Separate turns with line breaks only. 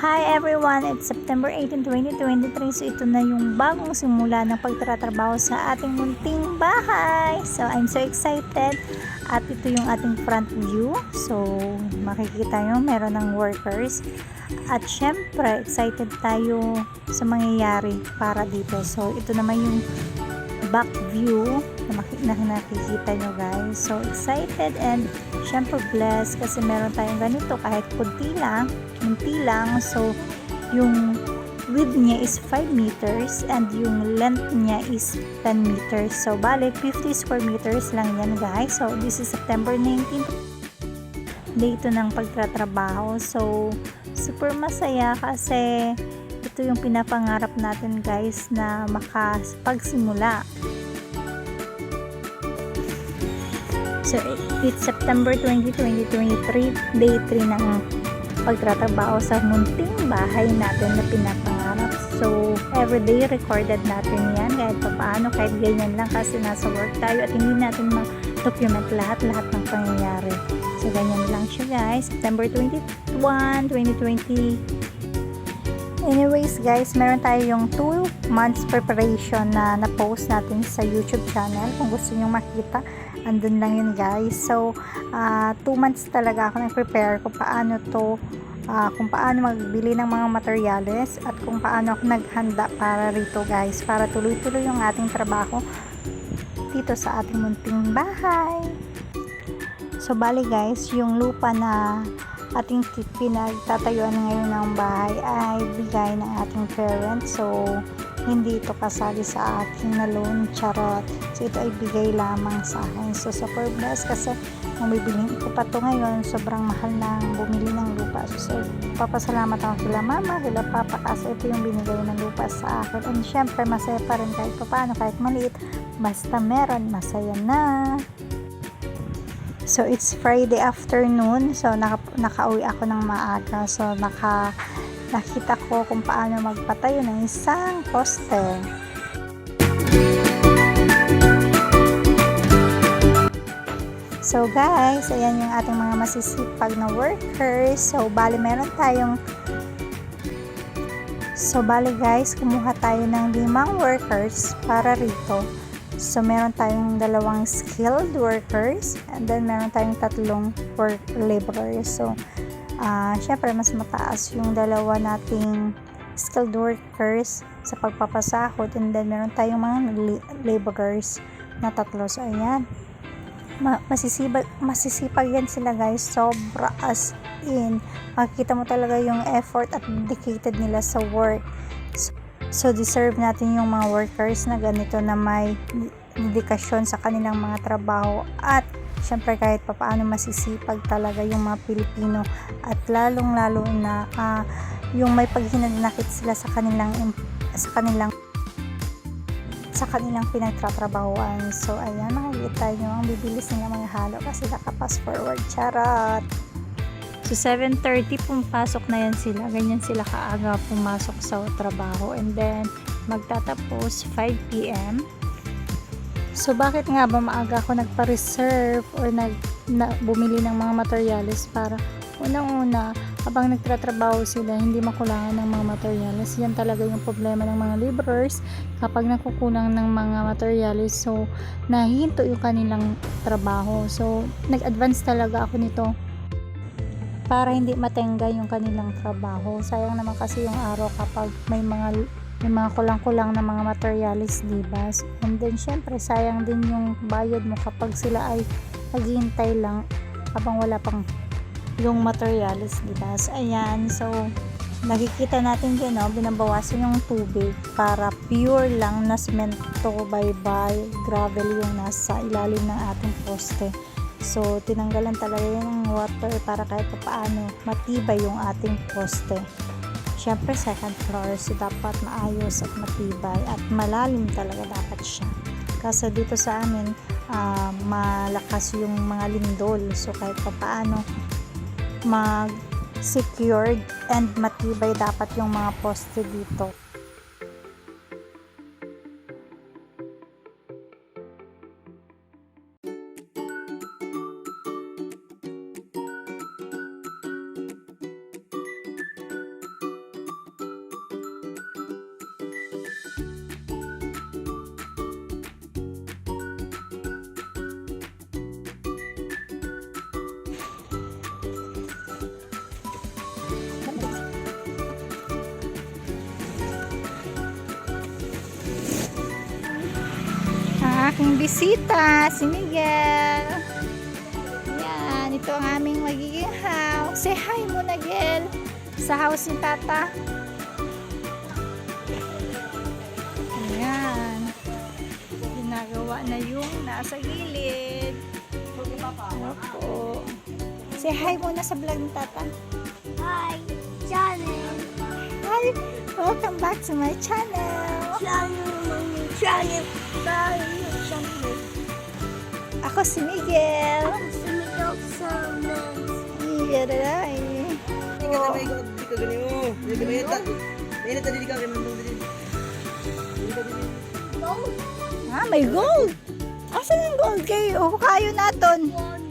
Hi everyone! It's September 18, 2023. So ito na yung bagong simula ng pagtatrabaho sa ating munting bahay. So I'm so excited. At ito yung ating front view. So makikita nyo meron ng workers. At syempre excited tayo sa mangyayari para dito. So ito naman yung back view na nakikita nyo guys. So excited and syempre blessed kasi meron tayong ganito kahit kunti lang. So yung width niya is 5 meters and yung length niya is 10 meters. So bale 50 square meters lang yan guys. So this is September 19th, day ito ng pagtatrabaho. So super masaya kasi ito yung pinapangarap natin guys na makapagsimula. So it's September 20, 2023, day 3 ng pagtatrabaho sa munting bahay natin na pinapangarap. So everyday recorded natin yan kahit paano, kahit ganyan lang kasi nasa work tayo at hindi natin ma-document lahat ng pangyayari. So ganyan lang siya guys. September 21, 2020. Anyways guys, meron tayo yung 2 months preparation na na-post natin sa YouTube channel. Kung gusto nyo makita, andun lang yun guys. So 2 months talaga ako nag-prepare kung paano to, kung paano magbili ng mga materyales at kung paano ako naghanda para rito guys, para tuloy-tuloy yung ating trabaho dito sa ating munting bahay. So bali guys, yung lupa na ating pinagtatayuan ngayon ng bahay ay bigay ng ating parents. So hindi ito kasali sa akin na loan, charot. So ito ay bigay lamang sa akin. So super blessed kasi kung bibilhin ko pa to ngayon, sobrang mahal na bumili ng lupa. So papasalamat ako kila mama, kila papa kasi ito yung binigay ng lupa sa akin. And syempre masaya pa rin kahit paano, kahit maliit, basta meron, masaya na. So it's Friday afternoon. So nakauwi ako ng maaga. So nakita ko kung paano magpatayo ng isang poste. So guys, ayan yung ating mga masisipag na workers. So bali guys, kumuha tayo ng 5 workers para rito. So meron tayong 2 skilled workers and then meron tayong 3 laborers. So syempre mas mataas yung 2 nating skilled workers sa pagpapasahod and then meron tayong mga laborers na 3. So ayan, masisipag yan sila guys, sobra as in. Makikita mo talaga yung effort at dedicated nila sa work. So deserve natin yung mga workers na ganito na may dedikasyon sa kanilang mga trabaho at syempre kahit papaano masisipag talaga yung mga Pilipino at lalong lalo na yung may paghinanakit sila sa kanilang pinagtatrabahuan. So ayan, makikita nyo ang bibilis nila mga halo kasi nakapass forward, charot. So 7:30 pumasok na yan sila, ganyan sila kaaga pumasok sa trabaho and then magtatapos 5 PM. So bakit nga ba maaga ako nagpa-reserve or bumili ng mga materyales para unang-una habang nagtatrabaho sila hindi makulangan ng mga materyales. Yan talaga yung problema ng mga laborers kapag nakukulang ng mga materyales, so nahihinto yung kanilang trabaho. So nag-advance talaga ako nito para hindi matengga yung kanilang trabaho. Sayang naman kasi yung araw kapag may mga kulang-kulang na mga materialis, diba? And then syempre sayang din yung bayad mo kapag sila ay naghihintay lang habang wala pang yung materialis, diba? So ayan, so nakikita natin dyan, no, binabawasan yung tubig para pure lang na semento by gravel yung nasa ilalim ng ating poste. So tinanggalan talaga yung water para kahit paano matibay yung ating poste. Syempre second floor, so dapat maayos at matibay at malalim talaga dapat siya. Kasi dito sa amin malakas yung mga lindol, so kahit paano mag-secured and matibay dapat yung mga poste dito. aking bisita, si Miguel. Yan, ito ang aming magiging house. Say hi muna, Gel. Sa house ni Tata. Ayan. Ginagawa na yung nasa gilid. Opo. Say hi muna sa vlog ni Tata.
Hi, channel.
Hi! Welcome back to my channel.
Channel.
Ako si Miguel.
Sumigaw sa mens.
Iyaray.
Hindi ka na may ikot, hindi ka ganyan mo. Hindi ka mainit. Mainit na din ka, kinandong din. Hindi ka din.
Gold.
Ah, may gold. Asan ang gold kayo? Kayo naton.
One,